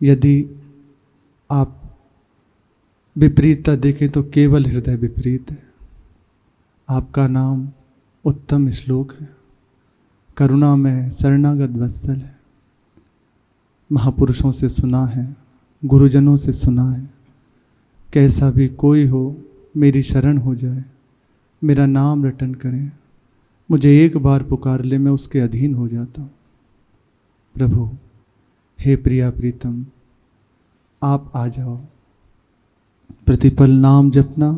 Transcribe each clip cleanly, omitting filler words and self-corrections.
यदि आप विपरीतता देखें तो केवल हृदय विपरीत है। आपका नाम उत्तम श्लोक है, करुणा में शरणागत वत्सल है। महापुरुषों से सुना है, गुरुजनों से सुना है, कैसा भी कोई हो मेरी शरण हो जाए, मेरा नाम रटन करे, मुझे एक बार पुकार ले, मैं उसके अधीन हो जाता हूँ। प्रभु, हे प्रिया प्रीतम, आप आ जाओ। प्रतिपल नाम जपना,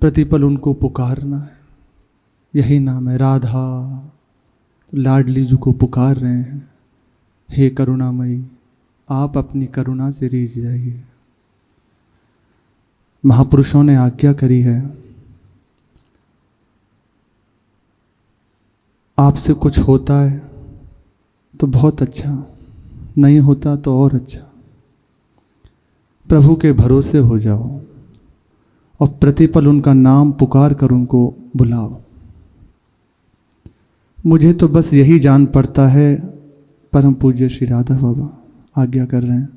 प्रतिपल उनको पुकारना है, यही नाम है। राधा लाडली जी को पुकार रहे हैं, हे करुणामयी, आप अपनी करुणा से रीझ जाइए। महापुरुषों ने आज्ञा करी है, आपसे कुछ होता है तो बहुत अच्छा, नहीं होता तो और अच्छा। प्रभु के भरोसे हो जाओ और प्रतिपल उनका नाम पुकार कर उनको बुलाओ। मुझे तो बस यही जान पड़ता है, परम पूज्य श्री राधा बाबा आज्ञा कर रहे हैं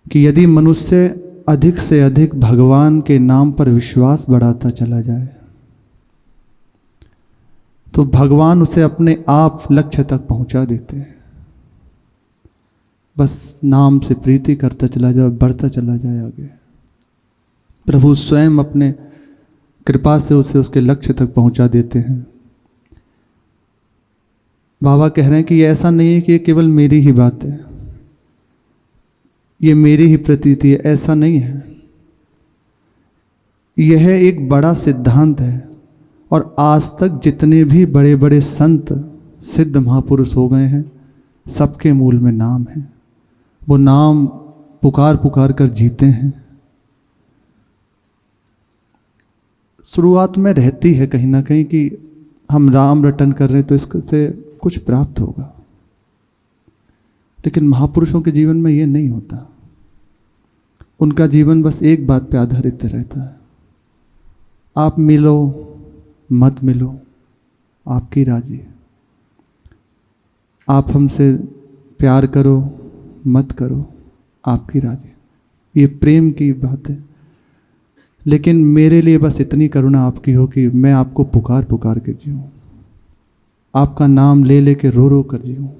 कि यदि मनुष्य अधिक से अधिक भगवान के नाम पर विश्वास बढ़ाता चला जाए तो भगवान उसे अपने आप लक्ष्य तक पहुंचा देते हैं। बस नाम से प्रीति करता चला जाए, बढ़ता चला जाए आगे। प्रभु स्वयं अपने कृपा से उसे उसके लक्ष्य तक पहुंचा देते हैं। बाबा कह रहे हैं कि ऐसा नहीं है कि ये केवल मेरी ही बात है, ये मेरी ही प्रतीति है, ऐसा नहीं है। यह एक बड़ा सिद्धांत है और आज तक जितने भी बड़े बड़े संत सिद्ध महापुरुष हो गए हैं, सबके मूल में नाम है। वो नाम पुकार पुकार कर जीते हैं। शुरुआत में रहती है कहीं ना कहीं कि हम राम रटन कर रहे हैं तो इससे कुछ प्राप्त होगा, लेकिन महापुरुषों के जीवन में ये नहीं होता। उनका जीवन बस एक बात पे आधारित रहता है, आप मिलो मत मिलो, आपकी राजी। आप हमसे प्यार करो मत करो, आपकी राजी। ये प्रेम की बात है। लेकिन मेरे लिए बस इतनी करुणा आपकी हो कि मैं आपको पुकार पुकार के जीऊँ, आपका नाम ले ले के रो रो कर जीऊँ।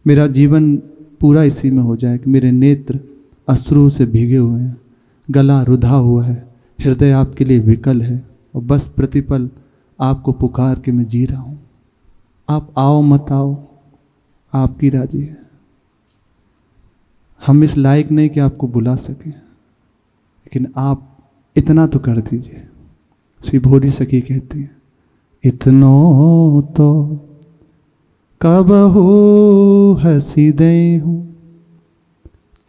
मेरा जीवन पूरा इसी में हो जाए कि मेरे नेत्र अश्रु से भीगे हुए हैं, गला रुधा हुआ है, हृदय आपके लिए विकल है और बस प्रतिपल आपको पुकार के मैं जी रहा हूँ। आप आओ मत आओ, आपकी राजी है। हम इस लायक नहीं कि आपको बुला सकें, लेकिन आप इतना तो कर दीजिए। श्री भोरी सखी कहती हैं, इतनो तो कब हो हंसी दे हूँ,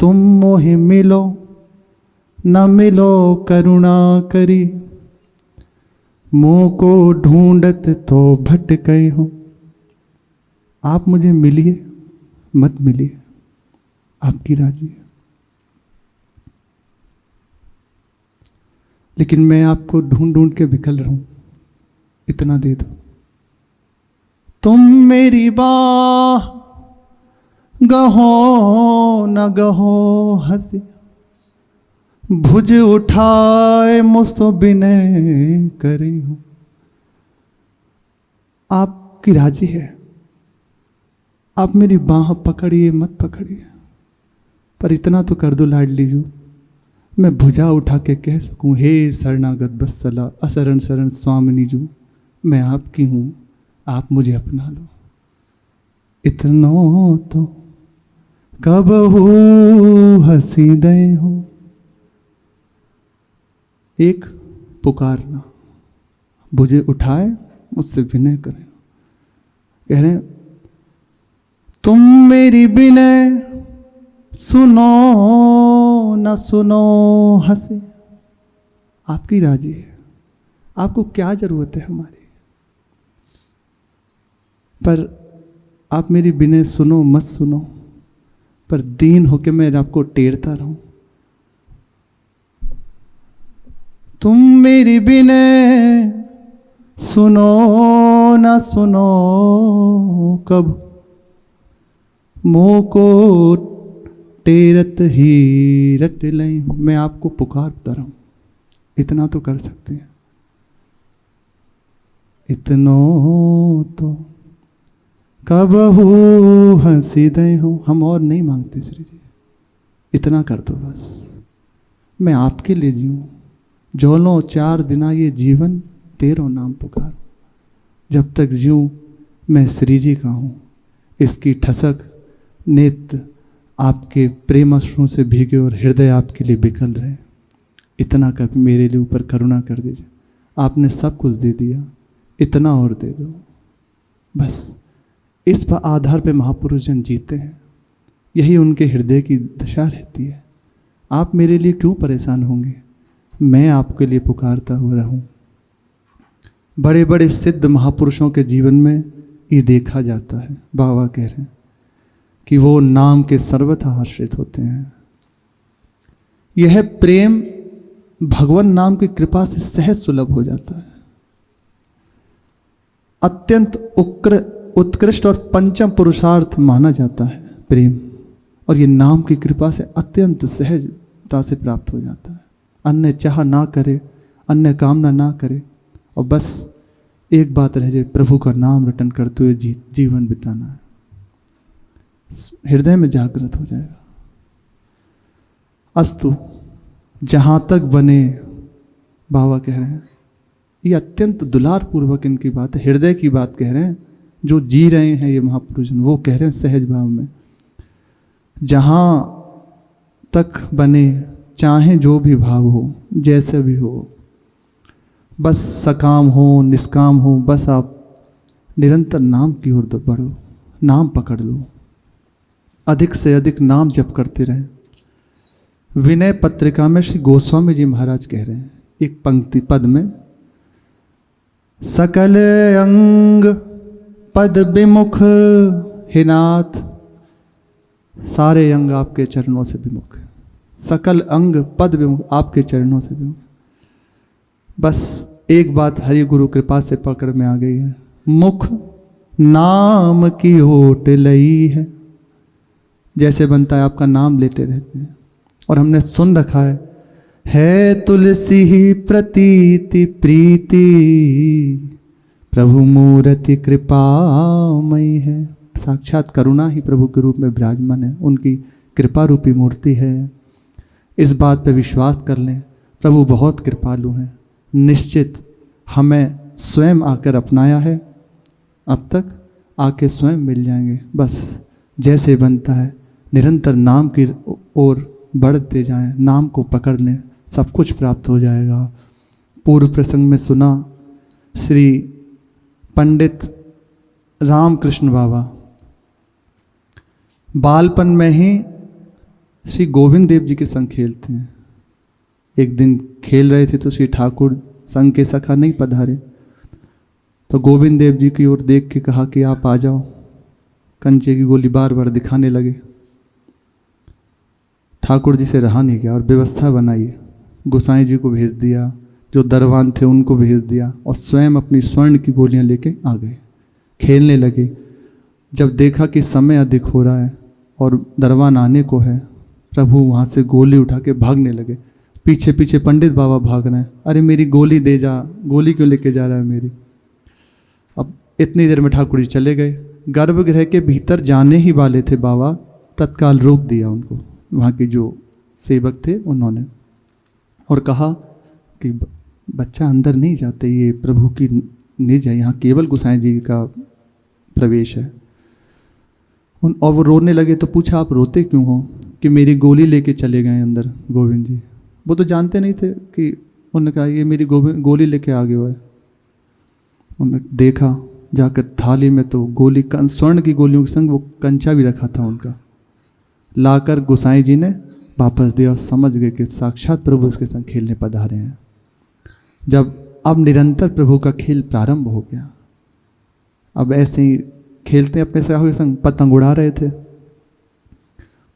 तुम मोहि मिलो न मिलो करुणा करी, मुँह को ढूंढत तो भटके हूँ। आप मुझे मिलिए मत मिलिए, आपकी राजी है। लेकिन मैं आपको ढूंढ ढूंढ के विकल रहूं, इतना दे दो। तुम मेरी बाह गहो न गहो हंसी, भुज उठाए मुझसे विनय करी हूं। आपकी राजी है, आप मेरी बाह पकड़िए मत पकड़िए, पर इतना तो कर दो लाडली जू, मैं भुजा उठा के कह सकूं, हे शरणागत बत्सला असरण शरण स्वामिनी जू, मैं आपकी हूं, आप मुझे अपना लो। इतनो तो कब हो हंसी दे हो। एक पुकारना, भुजे उठाए मुझसे विनय करें। कह रहे हैं, तुम मेरी विनय सुनो न सुनो हंसे। आपकी राजी है, आपको क्या जरूरत है हमारी, पर आप मेरी विनय सुनो मत सुनो, पर दीन होके मैं आपको टेरता रहूं। तुम मेरी विनय सुनो न सुनो, कब मुँह को टेरत ही रट लई हूँ। मैं आपको पुकारता रहूँ, इतना तो कर सकते हैं। इतनो तो कबहू हंसी दे हो। हम और नहीं मांगते श्री जी, इतना कर दो बस। मैं आपके लिए जीऊँ, जोलो 4 दिना ये जीवन तेरो नाम पुकारो। जब तक जीऊँ मैं श्री जी का हूँ। इसकी ठसक नेत्र आपके प्रेम अश्रुओं से भीगे और हृदय आपके लिए बिकल रहे। इतना कर मेरे लिए ऊपर करुणा कर दीजिए। आपने सब कुछ दे दिया, इतना और दे दो बस। इस पर आधार पे महापुरुष जन जीते हैं। यही उनके हृदय की दशा रहती है। आप मेरे लिए क्यों परेशान होंगे? मैं आपके लिए पुकारता हुआ रहूं। बड़े बड़े सिद्ध महापुरुषों के जीवन में ये देखा जाता है। बाबा कह रहे हैं कि वो नाम के सर्वथा आश्रित होते हैं। यह प्रेम भगवान नाम की कृपा से सहज सुलभ हो जाता है। अत्यंत उत्कृष्ट और पंचम पुरुषार्थ माना जाता है प्रेम, और ये नाम की कृपा से अत्यंत सहजता से प्राप्त हो जाता है। अन्य चाह ना करे, अन्य कामना ना करे, और बस एक बात रह जाए, प्रभु का नाम रटन करते हुए जीवन बिताना है। हृदय में जागृत हो जाएगा। अस्तु, जहाँ तक बने, बाबा कह रहे हैं, ये अत्यंत दुलार पूर्वक इनकी बात है, हृदय की बात कह रहे हैं। जो जी रहे हैं ये महापुरुष, वो कह रहे हैं सहज भाव में, जहाँ तक बने, चाहे जो भी भाव हो, जैसे भी हो, बस सकाम हो निष्काम हो, बस आप निरंतर नाम की ओर बढ़ो, नाम पकड़ लो, अधिक से अधिक नाम जप करते रहें। विनय पत्रिका में श्री गोस्वामी जी महाराज कह रहे हैं एक पंक्ति पद में, सकल अंग पद विमुख हे नाथ। सारे अंग आपके चरणों से विमुख, सकल अंग पद विमुख, आपके चरणों से विमुख। बस एक बात हरि गुरु कृपा से पकड़ में आ गई है, मुख नाम की होट लई है। जैसे बनता है आपका नाम लेते रहते हैं, और हमने सुन रखा है तुलसी ही प्रतीति प्रीति, प्रभु मूर्ति कृपामयी है। साक्षात करुणा ही प्रभु के रूप में विराजमान है, उनकी कृपा रूपी मूर्ति है। इस बात पे विश्वास कर लें, प्रभु बहुत कृपालु हैं। निश्चित हमें स्वयं आकर अपनाया है, अब तक आके स्वयं मिल जाएंगे। बस जैसे बनता है निरंतर नाम की ओर बढ़ते जाएं, नाम को पकड़ लें, सब कुछ प्राप्त हो जाएगा। पूर्व प्रसंग में सुना, श्री पंडित रामकृष्ण बाबा बालपन में ही श्री गोविंद देव जी के संग खेलते हैं। एक दिन खेल रहे थे तो श्री ठाकुर संग के सखा नहीं पधारे, तो गोविंद देव जी की ओर देख के कहा कि आप आ जाओ। कंचे की गोली बार बार दिखाने लगे। ठाकुर जी से रहा नहीं गया और व्यवस्था बनाई, गोसाई जी को भेज दिया, जो दरबान थे उनको भेज दिया, और स्वयं अपनी स्वर्ण की गोलियां लेके आ गए। खेलने लगे। जब देखा कि समय अधिक हो रहा है और दरबान आने को है, प्रभु वहाँ से गोली उठा के भागने लगे। पीछे पीछे पंडित बाबा भाग रहे हैं, अरे मेरी गोली दे जा, गोली क्यों लेके जा रहा है मेरी। अब इतनी देर में ठाकुर जी चले गए। गर्भगृह के भीतर जाने ही वाले थे बाबा, तत्काल रोक दिया उनको, वहाँ के जो सेवक थे उन्होंने, और कहा कि बच्चा अंदर नहीं जाते, ये प्रभु की निज है, यहाँ केवल गोसाई जी का प्रवेश है। और वो रोने लगे तो पूछा आप रोते क्यों हो, कि मेरी गोली लेके चले गए अंदर गोविंद जी। वो तो जानते नहीं थे कि, उन्होंने कहा ये मेरी गोली लेके आ गया है। उन्होंने देखा जाकर थाली में तो गोली, स्वर्ण की गोलियों के संग वो कंचा भी रखा था उनका, लाकर गोसाई जी ने वापस दिया और समझ गए कि साक्षात प्रभु उसके संग खेलने पधारे हैं। जब अब निरंतर प्रभु का खेल प्रारंभ हो गया, अब ऐसे ही खेलते अपने सखा के संग पतंग उड़ा रहे थे।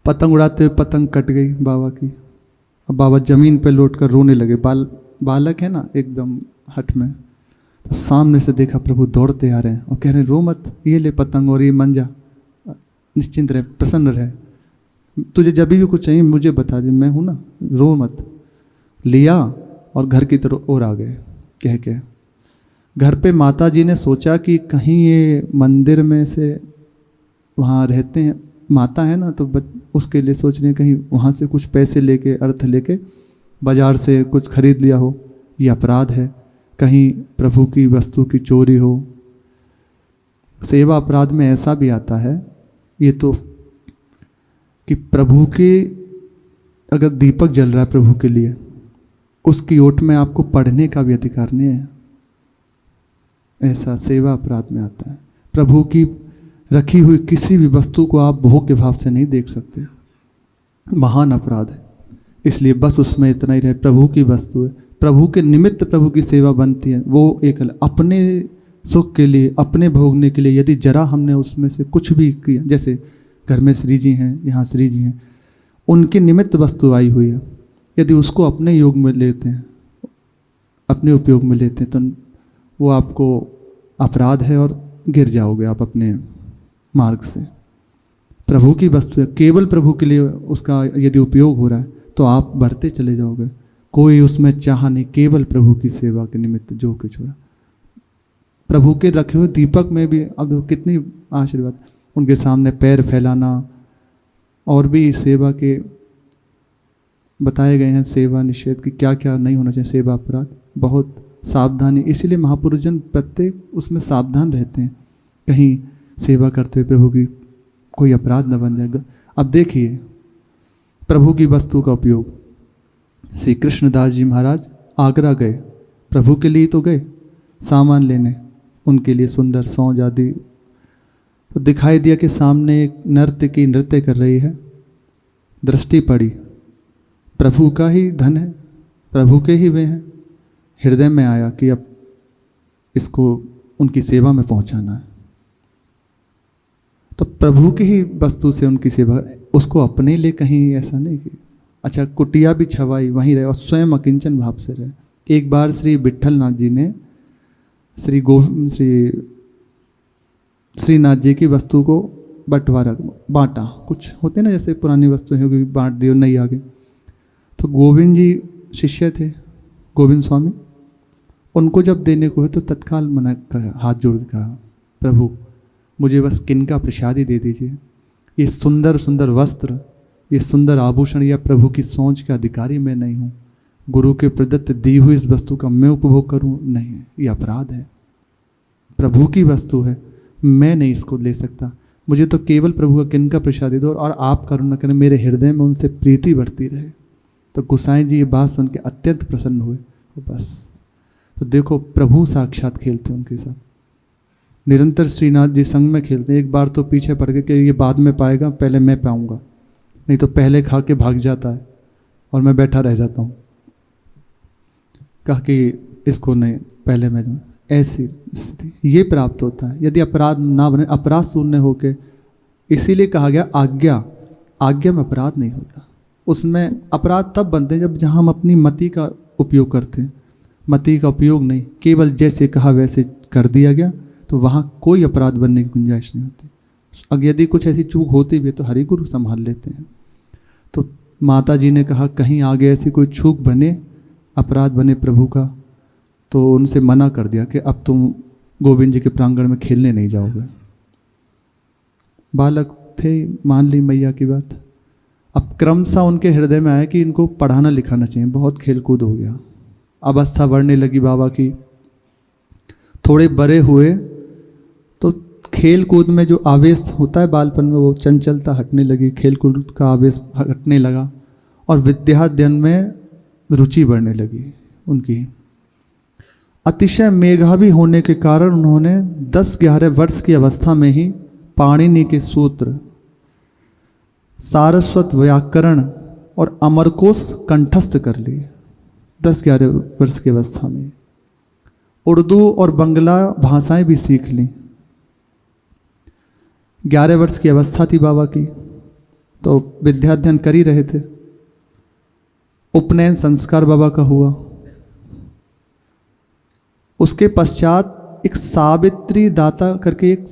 पतंग उड़ाते हुए पतंग कट गई बाबा की। अब बाबा जमीन पे लौट कर रोने लगे। बालक है ना एकदम हठ में, तो सामने से देखा प्रभु दौड़ते आ रहे हैं और कह रहे हैं रो मत, ये ले पतंग और ये मंजा, निश्चिंत रहे, प्रसन्न रहे। तुझे जब भी कुछ चाहिए मुझे बता दे, मैं हूँ ना, रो मत। लिया और घर की तरफ और आ गए कह के। घर पे माता जी ने सोचा कि कहीं ये मंदिर में से वहाँ रहते हैं, माता है ना, तो उसके लिए सोच रहे हैं कहीं वहाँ से कुछ पैसे लेके, अर्थ लेके बाजार से कुछ खरीद लिया हो, ये अपराध है। कहीं प्रभु की वस्तु की चोरी हो। सेवा अपराध में ऐसा भी आता है ये तो कि प्रभु के अगर दीपक जल रहा है प्रभु के लिए, उसकी ओट में आपको पढ़ने का भी अधिकार नहीं है, ऐसा सेवा अपराध में आता है। प्रभु की रखी हुई किसी भी वस्तु को आप भोग के भाव से नहीं देख सकते, महान अपराध है। इसलिए बस उसमें इतना ही रहे, प्रभु की वस्तु है, प्रभु के निमित्त प्रभु की सेवा बनती है, वो एक अपने सुख के लिए, अपने भोगने के लिए यदि जरा हमने उसमें से कुछ भी किया, जैसे घर में श्री जी हैं, यहाँ श्री जी हैं, उनके निमित्त वस्तु आई हुई है, यदि उसको अपने योग में लेते हैं, अपने उपयोग में लेते हैं, तो वो आपको अपराध है और गिर जाओगे आप अपने मार्ग से। प्रभु की वस्तु है, केवल प्रभु के लिए उसका यदि उपयोग हो रहा है तो आप बढ़ते चले जाओगे। कोई उसमें चाह नहीं, केवल प्रभु की सेवा के निमित्त जो कुछ हो रहा। प्रभु के रखे हुए दीपक में भी अब कितनी आशीर्वाद, उनके सामने पैर फैलाना, और भी सेवा के बताए गए हैं, सेवा निषेध की क्या क्या नहीं होना चाहिए, सेवा अपराध, बहुत सावधानी। इसीलिए महापुरुष जन प्रत्येक उसमें सावधान रहते हैं, कहीं सेवा करते हुए प्रभु की कोई अपराध न बन जाएगा। अब देखिए प्रभु की वस्तु का उपयोग, श्री कृष्णदास जी महाराज आगरा गए, प्रभु के लिए तो गए सामान लेने, उनके लिए सुंदर सौंज आदि, तो दिखाई दिया कि सामने एक नर्तकी नृत्य कर रही है, दृष्टि पड़ी, प्रभु का ही धन है, प्रभु के ही वे हैं। हृदय में आया कि अब इसको उनकी सेवा में पहुंचाना है, तो प्रभु की ही वस्तु से उनकी सेवा, उसको अपने लिए कहीं ऐसा नहीं कि अच्छा कुटिया भी छवाई वहीं रहे और स्वयं अकिंचन भाव से रहे। एक बार श्री विट्ठल नाथ जी ने श्रीनाथ जी की वस्तु को बंटवारा बांटा, कुछ होते ना जैसे पुरानी वस्तु है बांट दी और नहीं आगे, तो गोविंद जी शिष्य थे, गोविंद स्वामी, उनको जब देने को है तो तत्काल मना कर हाथ जोड़ के कहा, प्रभु मुझे बस किनका प्रसाद ही दे दीजिए, ये सुंदर सुंदर वस्त्र, ये सुंदर आभूषण या प्रभु की सोच का अधिकारी मैं नहीं हूँ, गुरु के प्रदत्त दी हुई इस वस्तु का मैं उपभोग करूँ, नहीं, ये अपराध है, प्रभु की वस्तु है, मैं नहीं इसको ले सकता, मुझे तो केवल प्रभु का किनका प्रसाद दे दो और आप करुणा करें मेरे हृदय में उनसे प्रीति बढ़ती रहे। तो गोसाई जी ये बात सुन के अत्यंत प्रसन्न हुए, बस तो देखो प्रभु साक्षात खेलते हैं उनके साथ, निरंतर श्रीनाथ जी संग में खेलते हैं। एक बार तो पीछे पड़ गए कि ये बाद में पाएगा, पहले मैं पाऊंगा, नहीं तो पहले खा के भाग जाता है और मैं बैठा रह जाता हूँ, कहा कि इसको नहीं पहले मैं दूँ। ऐसी स्थिति ये प्राप्त होता है यदि अपराध ना बने, अपराध शून्य होके। इसीलिए कहा गया आज्ञा में अपराध नहीं होता, उसमें अपराध तब बनते हैं जब जहाँ हम अपनी मति का उपयोग करते हैं, मति का उपयोग नहीं, केवल जैसे कहा वैसे कर दिया गया, तो वहाँ कोई अपराध बनने की गुंजाइश नहीं होती। अब यदि कुछ ऐसी चूक होती भी है तो हरि गुरु संभाल लेते हैं। तो माता जी ने कहा कहीं आगे ऐसी कोई चूक बने, अपराध बने प्रभु का, तो उनसे मना कर दिया कि अब तुम गोविंद जी के प्रांगण में खेलने नहीं जाओगे। बालक थे, मान ली मैया की बात। अब क्रमशः उनके हृदय में आया कि इनको पढ़ाना लिखाना चाहिए, बहुत खेल कूद हो गया, अवस्था बढ़ने लगी बाबा की, थोड़े बड़े हुए तो खेल कूद में जो आवेश होता है बालपन में वो चंचलता हटने लगी, खेल कूद का आवेश हटने लगा और विद्या अध्ययन में रुचि बढ़ने लगी उनकी। अतिशय मेधावी होने के कारण उन्होंने 10-11 वर्ष की अवस्था में ही पाणिनि के सूत्र, सारस्वत व्याकरण और अमरकोश कंठस्थ कर लिए। 10-11 वर्ष की अवस्था में उर्दू और बंगला भाषाएं भी सीख ली। 11 वर्ष की अवस्था थी बाबा की, तो विद्याध्ययन कर ही रहे थे। उपनयन संस्कार बाबा का हुआ। उसके पश्चात एक सावित्री दाता करके एक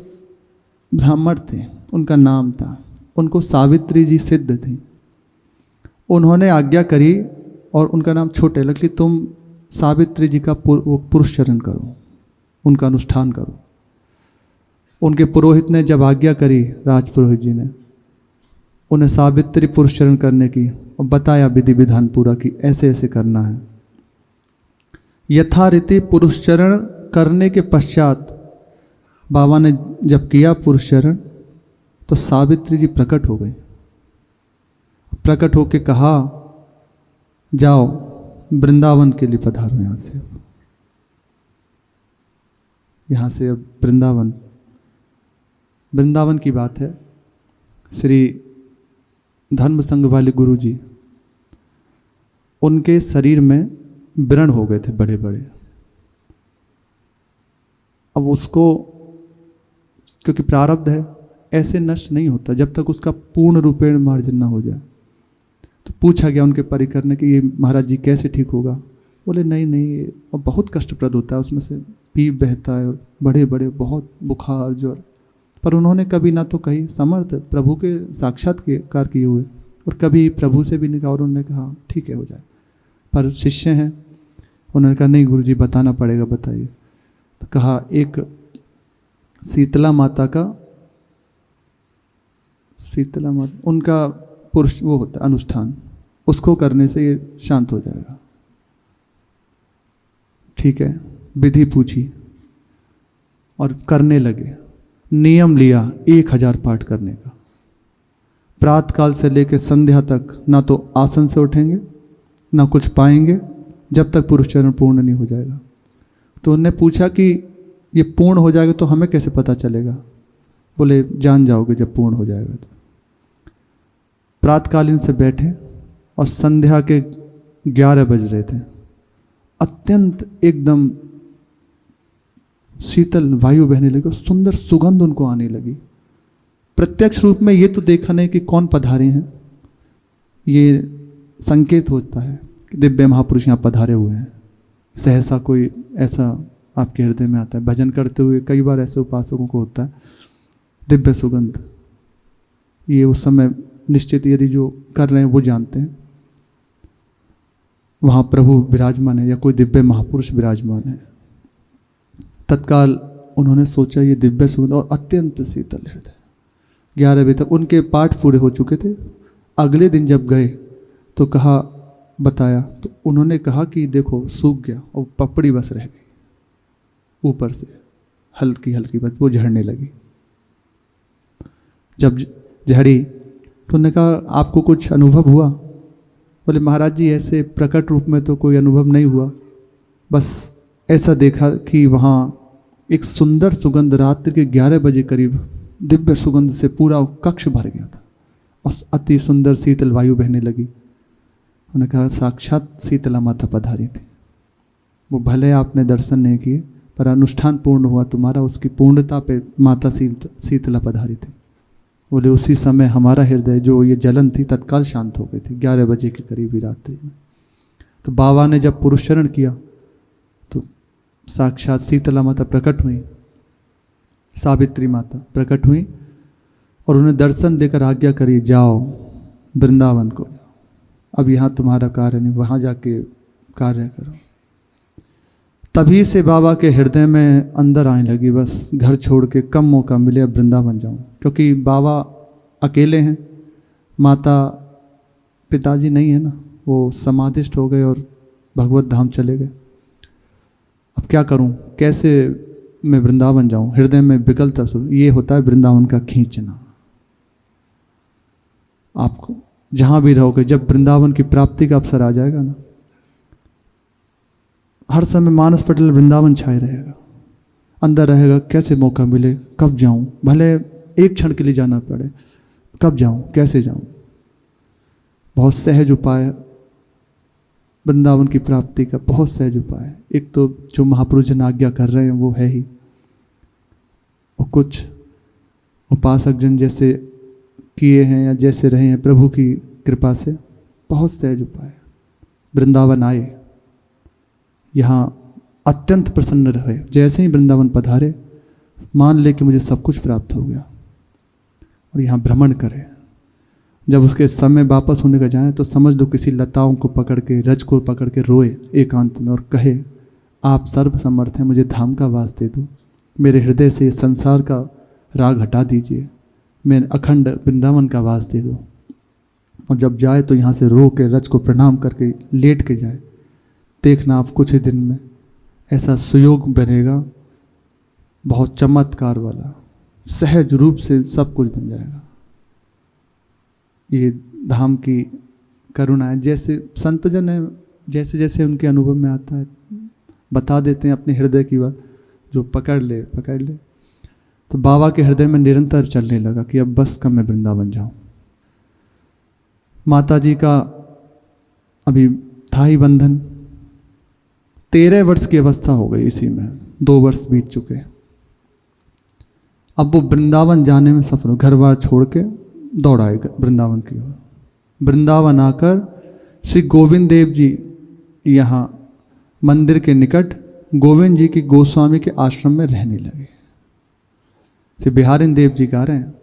ब्राह्मण थे, उनका नाम था, उनको सावित्री जी सिद्ध थी। उन्होंने आज्ञा करी और उनका नाम छोटे लग, तुम सावित्री जी का पुरुष चरण करो, उनका अनुष्ठान करो। उनके पुरोहित ने जब आज्ञा करी, राजपुरोहित जी ने उन्हें सावित्री पुरुष चरण करने की और बताया विधि विधान पूरा कि ऐसे ऐसे करना है। यथारीति पुरुष चरण करने के पश्चात बाबा ने जब किया पुरुष चरण तो सावित्री जी प्रकट हो गई। प्रकट होके कहा, जाओ वृंदावन के लिए पधारो, यहाँ से अब वृंदावन की बात है। श्री धर्म संघ वाले गुरु जी, उनके शरीर में व्रण हो गए थे बड़े बड़े। अब उसको, क्योंकि प्रारब्ध है, ऐसे नष्ट नहीं होता जब तक उसका पूर्ण रूपेण मार्जन ना हो जाए। तो पूछा गया उनके परिकर ने कि ये महाराज जी कैसे ठीक होगा? बोले नहीं नहीं, और बहुत कष्टप्रद होता है, उसमें से पीप बहता है और बड़े बड़े बहुत बुखार ज्वर। पर उन्होंने कभी ना तो कही, समर्थ प्रभु के साक्षात्कार किए हुए, और कभी प्रभु से भी नहीं कहा, और उन्होंने कहा ठीक है हो जाए। पर शिष्य हैं, उन्होंने कहा नहीं गुरु जी बताना पड़ेगा, बताइए। तो कहा एक शीतला माता उनका पुरुष वो होता है अनुष्ठान, उसको करने से ये शांत हो जाएगा। ठीक है, विधि पूछी और करने लगे। नियम लिया 1000 पाठ करने का। प्रातः काल से लेकर संध्या तक ना तो आसन से उठेंगे ना कुछ पाएंगे जब तक पुरुष चरण पूर्ण नहीं हो जाएगा। तो उन्होंने पूछा कि ये पूर्ण हो जाएगा तो हमें कैसे पता चलेगा? बोले जान जाओगे जब पूर्ण हो जाएगा। तो प्रातकालीन से बैठे और संध्या के 11 बज रहे थे। अत्यंत एकदम शीतल वायु बहने लगी और सुंदर सुगंध उनको आने लगी। प्रत्यक्ष रूप में ये तो देखा नहीं कि कौन पधारे हैं, ये संकेत होता है कि दिव्य महापुरुष यहाँ पधारे हुए हैं। सहसा कोई ऐसा आपके हृदय में आता है। भजन करते हुए कई बार ऐसे उपासकों को होता है दिव्य सुगंध, ये उस समय निश्चित यदि जो कर रहे हैं वो जानते हैं वहाँ प्रभु विराजमान है या कोई दिव्य महापुरुष विराजमान है। तत्काल उन्होंने सोचा ये दिव्य सुगंध और अत्यंत शीतल हृदय। 11 बजे तक उनके पाठ पूरे हो चुके थे। अगले दिन जब गए तो कहा, बताया तो उन्होंने कहा कि देखो सूख गया और पपड़ी बस रह गई, ऊपर से हल्की हल्की बस वो झड़ने लगी। जब झड़ी तो उन्होंने कहा आपको कुछ अनुभव हुआ? बोले महाराज जी ऐसे प्रकट रूप में तो कोई अनुभव नहीं हुआ, बस ऐसा देखा कि वहाँ एक सुंदर सुगंध रात्रि के 11 बजे करीब दिव्य सुगंध से पूरा कक्ष भर गया था और अति सुंदर शीतल वायु बहने लगी। उन्होंने कहा साक्षात शीतला माता पधारी थी। वो भले आपने दर्शन नहीं किए पर अनुष्ठान पूर्ण हुआ तुम्हारा, उसकी पूर्णता पे माता शीतला पधारी थी। बोले उसी समय हमारा हृदय जो ये जलन थी तत्काल शांत हो गई थी 11 बजे के करीब ही रात्रि में। तो बाबा ने जब पुरुषचरण किया तो साक्षात शीतला माता प्रकट हुई, सावित्री माता प्रकट हुई और उन्हें दर्शन देकर आज्ञा करी जाओ वृंदावन को जाओ, अब यहाँ तुम्हारा कार्य नहीं, वहाँ जाके कार्य करो। तभी से बाबा के हृदय में अंदर आने लगी बस घर छोड़ के कम मौका मिले अब वृंदावन जाऊँ, क्योंकि बाबा अकेले हैं, माता पिताजी नहीं है ना, वो समाधिष्ट हो गए और भगवत धाम चले गए। अब क्या करूं, कैसे मैं वृंदावन जाऊं? हृदय में विकलता शुरू। ये होता है वृंदावन का खींचना। आपको जहां भी रहोगे, जब वृंदावन की प्राप्ति का अवसर आ जाएगा ना, हर समय मानस पटेल वृंदावन छाए रहेगा, अंदर रहेगा कैसे मौका मिले, कब जाऊं, भले एक क्षण के लिए जाना पड़े, कब जाऊं, कैसे जाऊं। बहुत सहज उपाय वृंदावन की प्राप्ति का, बहुत सहज उपाय है। एक तो जो महापुरुष जन आज्ञा कर रहे हैं वो है ही, और कुछ उपासक जन जैसे किए हैं या जैसे रहे हैं प्रभु की कृपा से, बहुत सहज उपाय है। वृंदावन आए, यहाँ अत्यंत प्रसन्न रहे, जैसे ही वृंदावन पधारे मान ले कि मुझे सब कुछ प्राप्त हो गया, और यहाँ भ्रमण करें, जब उसके समय वापस होने का जाने तो समझ लो किसी लताओं को पकड़ के, रज को पकड़ के रोए एकांत में और कहे, आप सर्वसमर्थ हैं, मुझे धाम का वास दे दो, मेरे हृदय से संसार का राग हटा दीजिए, मैं अखंड वृंदावन का वास दे दो। और जब जाए तो यहाँ से रो के रज को प्रणाम करके लेट के जाए। देखना आप कुछ ही दिन में ऐसा सुयोग बनेगा, बहुत चमत्कार वाला, सहज रूप से सब कुछ बन जाएगा। ये धाम की करुणा है। जैसे संतजन है, जैसे जैसे उनके अनुभव में आता है बता देते हैं अपने हृदय की बात, जो पकड़ ले। तो बाबा के हृदय में निरंतर चलने लगा कि अब बस कब मैं वृंदावन जाऊं। माता जी का अभी था ही बंधन, 13 वर्ष की अवस्था हो गई, इसी में 2 वर्ष बीत चुके। अब वो वृंदावन जाने में सफल हो, घर बार छोड़ के दौड़ाएगा वृंदावन की ओर। वृंदावन आकर श्री गोविंद देव जी यहाँ मंदिर के निकट गोविंद जी की गोस्वामी के आश्रम में रहने लगे। श्री बिहारी देव जी कह रहे हैं,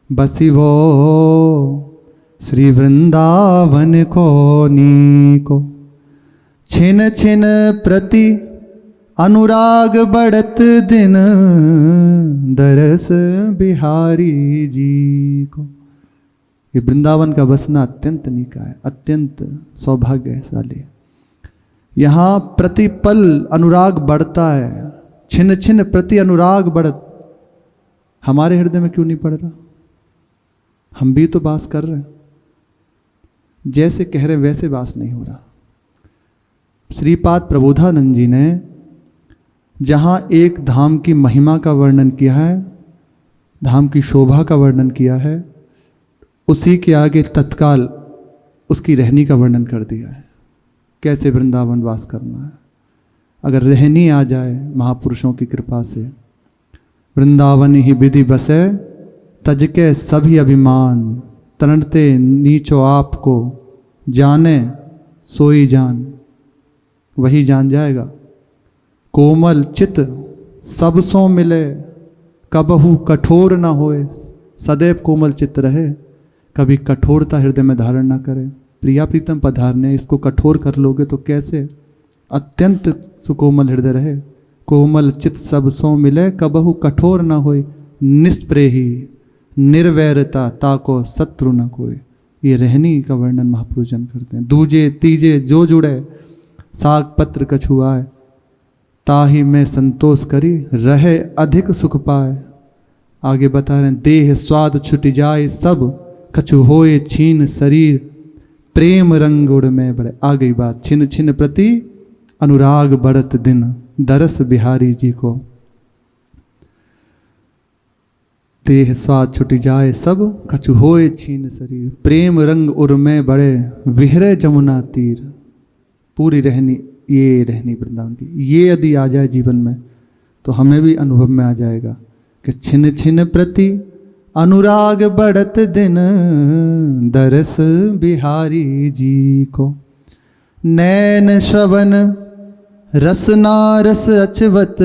बसी वो श्री वृंदावन को नीको, छिन छिन प्रति अनुराग बढ़त दिन, दरस बिहारी जी को। ये वृंदावन का बसना अत्यंत नीका है, अत्यंत सौभाग्यशाली। यहाँ प्रतिपल अनुराग बढ़ता है, छिन छिन प्रति अनुराग बढ़त। हमारे हृदय में क्यों नहीं पड़ रहा? हम भी तो वास कर रहे हैं, जैसे कह रहे वैसे वास नहीं हो रहा। श्रीपाद प्रबोधानंद जी ने जहाँ एक धाम की महिमा का वर्णन किया है, धाम की शोभा का वर्णन किया है, उसी के आगे तत्काल उसकी रहनी का वर्णन कर दिया है। कैसे वृंदावन वास करना है। अगर रहनी आ जाए महापुरुषों की कृपा से, वृंदावन ही विधि बसे, तज के सभी अभिमान, तरणते नीचो आपको, जाने सोई जान, वही जान जाएगा। कोमल चित सब सो मिले, कबहू कठोर न होए, सदैव कोमल चित्त रहे, कभी कठोरता हृदय में धारण न करे। प्रिया प्रीतम पधारने, इसको कठोर कर लोगे तो कैसे? अत्यंत सुकोमल हृदय रहे। कोमल चित सब सो मिले, कबहू कठोर न होए, निष्प्रेही निर्वैरता, ताको शत्रु न कोई। ये रहनी का वर्णन महापुरुष जन करते हैं। दूजे तीजे जो जुड़े, साग पत्र कछु आए, ताही में संतोष करी, रहे अधिक सुख पाए। आगे बता रहे हैं, देह स्वाद छुट जाए सब, कछु होए छीन शरीर, प्रेम रंग उड़ में बढ़े। आ गई बात, छिन छिन प्रति अनुराग बढ़त दिन, दरस बिहारी जी को। देह स्वाद छुट जाए सब, कछु होए छीन शरीर, प्रेम रंग उड़ में बढ़े, विहरे जमुना तीर। पूरी रहनी, ये रहनी वृंदावन की, ये यदि आ जाए जीवन में तो हमें भी अनुभव में आ जाएगा कि छिन छिन प्रति अनुराग बढ़त दिन, दरस बिहारी जी को। नैन श्रवण रसना रस अचवत,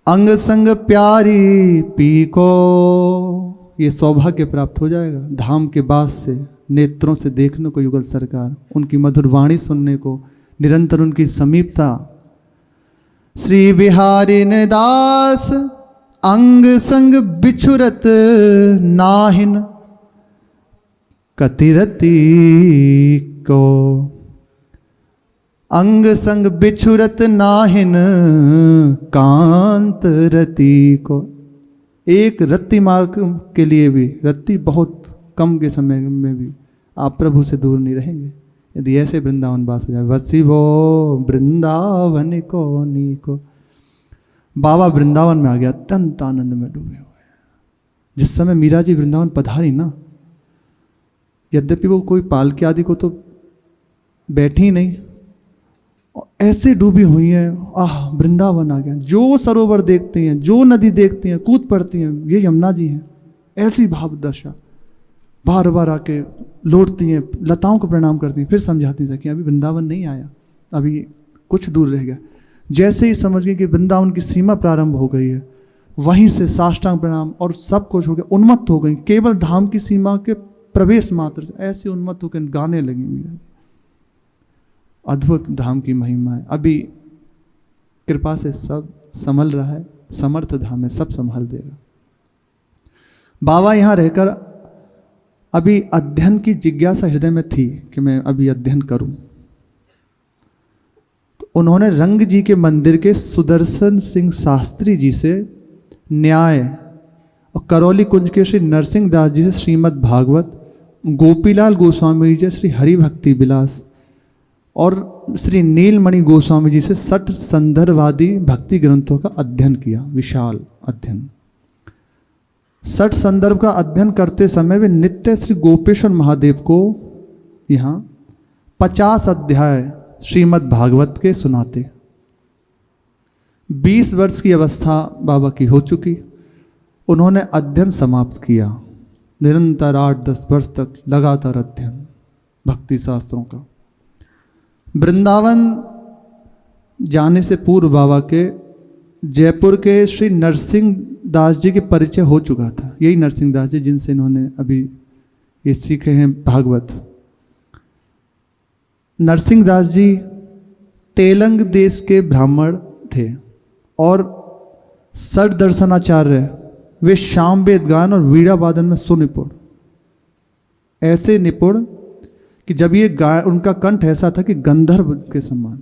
अंग संग प्यारी पी को। ये सौभाग्य प्राप्त हो जाएगा धाम के बास से, नेत्रों से देखने को युगल सरकार, उनकी मधुर वाणी सुनने को, निरंतर उनकी समीपता। श्री बिहारी ने दास अंग संग बिछुरत नाहिन, कतिरती को। अंग संग बिछुरत नाहिन, कांत रति को। एक रत्ती मार्ग के लिए भी, रत्ती बहुत कम के समय में भी आप प्रभु से दूर नहीं रहेंगे यदि ऐसे वृंदावन वास हो जाए। वसी वो वृंदावन को नीको। बाबा वृंदावन में आ गया, अत्यंत आनंद में डूबे हुए। जिस समय मीरा जी वृंदावन पधारी ना, यद्यपि वो कोई पालकी आदि को तो बैठी ही नहीं, ऐसे डूबी हुई है, आह वृंदावन आ गया। जो सरोवर देखती हैं, जो नदी देखती हैं, कूद पड़ती हैं, ये यमुना जी हैं। ऐसी भाव दशा, बार बार आके लौटती हैं, लताओं को प्रणाम करती हैं, फिर समझाती हैं कि अभी वृंदावन नहीं आया, अभी कुछ दूर रह गया। जैसे ही समझ गई कि वृंदावन की सीमा प्रारंभ हो गई है, वहीं से साष्टांग प्रणाम और सब कुछ हो गया, उन्मत्त हो गई, केवल धाम की सीमा के प्रवेश मात्र से ऐसे उन्मत्त होकर गाने लगी मीरा जी। अद्भुत धाम की महिमा है। अभी कृपा से सब संभल रहा है, समर्थ धाम है, सब संभाल देगा। बाबा यहाँ रहकर अभी अध्ययन की जिज्ञासा हृदय में थी कि मैं अभी अध्ययन करूं, तो उन्होंने रंग जी के मंदिर के सुदर्शन सिंह शास्त्री जी से न्याय और करौली कुंज के श्री नरसिंह दास जी से श्रीमद् भागवत, गोपीलाल गोस्वामी जी से श्री हरि भक्ति विलास और श्री नीलमणि गोस्वामी जी से 60 संदर्भवादी भक्ति ग्रंथों का अध्ययन किया। विशाल अध्ययन। 60 संदर्भ का अध्ययन करते समय वे नित्य श्री गोपेश्वर महादेव को यहाँ 50 अध्याय श्रीमद् भागवत के सुनाते। 20 वर्ष की अवस्था बाबा की हो चुकी। उन्होंने अध्ययन समाप्त किया। निरंतर 8-10 वर्ष तक लगातार अध्ययन भक्ति शास्त्रों का। वृंदावन जाने से पूर्व बाबा के जयपुर के श्री नरसिंह दास जी के परिचय हो चुका था। यही नरसिंह दास जी जिनसे इन्होंने अभी ये सीखे हैं भागवत। नरसिंह दास जी तेलंग देश के ब्राह्मण थे और सर दर्शनाचार्य। वे शामवेद गान और वीणा वादन में सुनिपुण, ऐसे निपुण कि जब ये उनका कंठ ऐसा था कि गंधर्व के समान।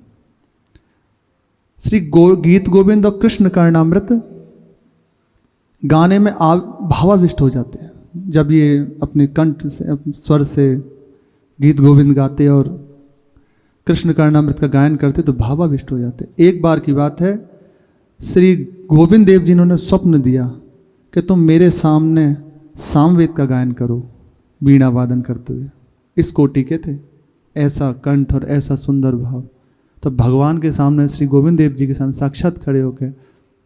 श्री गीत गोविंद और कृष्ण कर्णामृत गाने में भावाविष्ट हो जाते हैं। जब ये अपने कंठ से, अपने स्वर से गीत गोविंद गाते और कृष्ण कर्णामृत का गायन करते तो भावाविष्ट हो जाते। एक बार की बात है, श्री गोविंद देव जी ने स्वप्न दिया कि तुम मेरे सामने सामवेद का गायन करो वीणा वादन करते हुए। इस कोटि के थे, ऐसा कंठ और ऐसा सुंदर भाव। तो भगवान के सामने, श्री गोविंद देव जी के सामने साक्षात खड़े होकर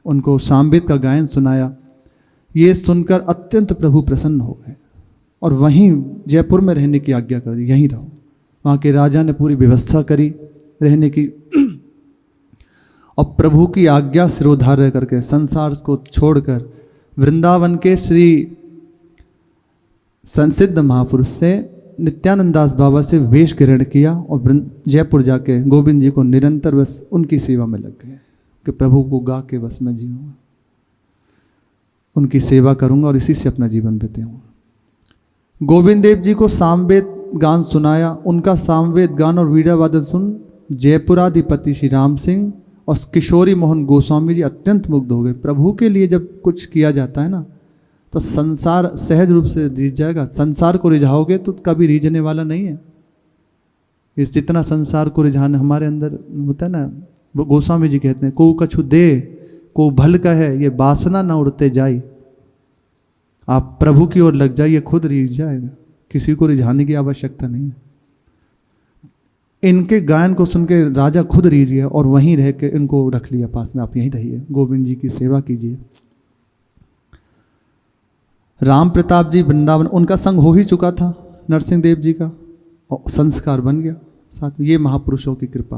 उनको सामवेद का गायन सुनाया। ये सुनकर अत्यंत प्रभु प्रसन्न हो गए और वहीं जयपुर में रहने की आज्ञा कर दी, यहीं रहो। वहाँ के राजा ने पूरी व्यवस्था करी रहने की और प्रभु की आज्ञा सिरोधार्य करके संसार को छोड़कर वृंदावन के श्री संसिद्ध महापुरुष से नित्यानंद दास बाबा से वेश ग्रहण किया और जयपुर जाके गोविंद जी को निरंतर बस उनकी सेवा में लग गए कि प्रभु को गा के बस मैं जीऊँगा, उनकी सेवा करूँगा और इसी से अपना जीवन बिताऊँगा। गोविंद देव जी को सामवेद गान सुनाया। उनका सामवेद गान और वीणा वादन सुन जयपुराधिपति श्री राम सिंह और किशोरी मोहन गोस्वामी जी अत्यंत मुग्ध हो गए। प्रभु के लिए जब कुछ किया जाता है ना तो संसार सहज रूप से रिझ जाएगा। संसार को रिझाओगे तो कभी रिझने वाला नहीं है। इस जितना संसार को रिझाने हमारे अंदर होता है ना, वो गोस्वामी जी कहते हैं, को कछु दे को भल का है, ये वासना ना उड़ते जाई। आप प्रभु की ओर लग जाइए, खुद रिझ जाएगा, किसी को रिझाने की आवश्यकता नहीं है। इनके गायन को सुन के राजा खुद रिझ गया और वहीं रह के इनको रख लिया पास में, आप यहीं रहिए, गोविंद जी की सेवा कीजिए। राम प्रताप जी वृंदावन, उनका संग हो ही चुका था नरसिंह देव जी का और संस्कार बन गया साथ में। ये महापुरुषों की कृपा,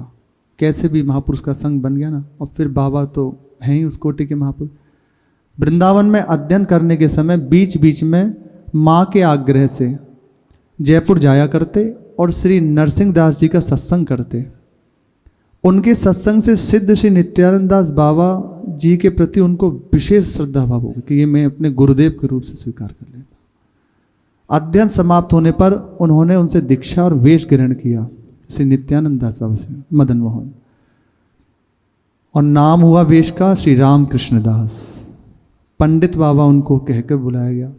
कैसे भी महापुरुष का संग बन गया ना। और फिर बाबा तो हैं ही उस कोटि के महापुरुष। वृंदावन में अध्ययन करने के समय बीच बीच में माँ के आग्रह से जयपुर जाया करते और श्री नरसिंह दास जी का सत्संग करते। उनके सत्संग से सिद्ध श्री नित्यानंद दास बाबा जी के प्रति उनको विशेष श्रद्धा भाव हो कि ये मैं अपने गुरुदेव के रूप से स्वीकार कर लेता। अध्ययन समाप्त होने पर उन्होंने उनसे दीक्षा और वेश ग्रहण किया श्री नित्यानंद दास बाबा से, मदन मोहन, और नाम हुआ वेश का श्री रामकृष्ण दास। पंडित बाबा उनको कहकर बुलाया गया।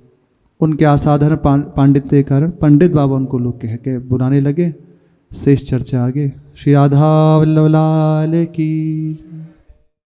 उनके असाधारण पांडित्य के कारण पंडित बाबा उनको लोग कह के बुलाने लगे। शेष चर्चा आगे। श्री राधा वल्लभ लाल की।